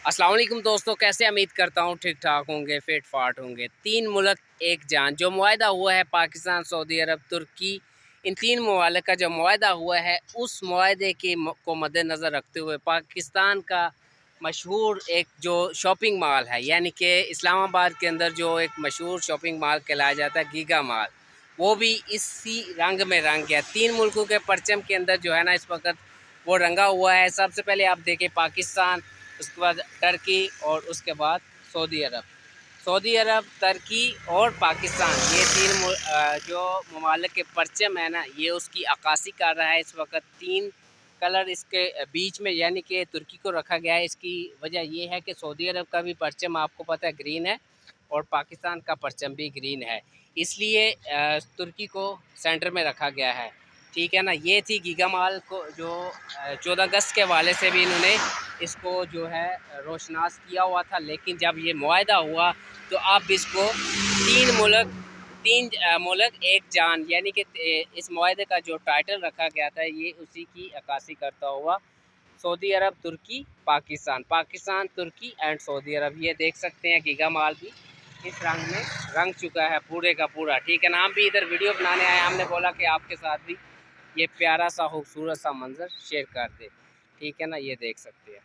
अस्सलाम वालेकुम दोस्तों, कैसे उम्मीद करता हूँ ठीक ठाक होंगे, फिट फाट होंगे। तीन मुल्क एक जान जो मुआहदा हुआ है पाकिस्तान, सऊदी अरब, तुर्की, इन तीन ममालिक का जो मुआहदा हुआ है उस मुआहदे के को मद्देनज़र रखते हुए पाकिस्तान का मशहूर एक जो शॉपिंग मॉल है, यानी कि इस्लामाबाद के अंदर जो एक मशहूर शॉपिंग मॉल कहलाया जाता है गीगा मॉल, वो भी इसी रंग में रंग गया। तीन मुल्कों के परचम के अंदर जो है ना इस वक्त वो रंगा हुआ है। सबसे पहले आप देखें पाकिस्तान, उसके बाद टर्की और उसके बाद सऊदी अरब। सऊदी अरब, तुर्की और पाकिस्तान, ये जो ममालिक के परचम है ना, ये उसकी अक्कासी कर रहा है इस वक्त। तीन कलर इसके बीच में यानी कि तुर्की को रखा गया है। इसकी वजह ये है कि सऊदी अरब का भी परचम आपको पता है ग्रीन है और पाकिस्तान का परचम भी ग्रीन है, इसलिए तुर्की को सेंटर में रखा गया है। ठीक है ना। ये थी गीगा मॉल को जो 14 अगस्त के हवाले से भी इन्होंने इसको जो है रोशनास किया हुआ था, लेकिन जब ये मुआहदा हुआ तो अब इसको तीन मुल्क एक जान यानी कि इस मुआहदे का जो टाइटल रखा गया था ये उसी की अक्कासी करता हुआ Saudi Arab, Turkey, Pakistan, Turkey and Saudi Arab. ये देख सकते हैं गीगा मॉल भी इस रंग में रंग चुका है पूरे का पूरा। ठीक है ना। हम भी इधर वीडियो बनाने आए, हमने बोला कि आपके साथ भी ये प्यारा सा खूबसूरत सा मंज़र शेयर कर दे। ठीक है ना। ये देख सकते हैं।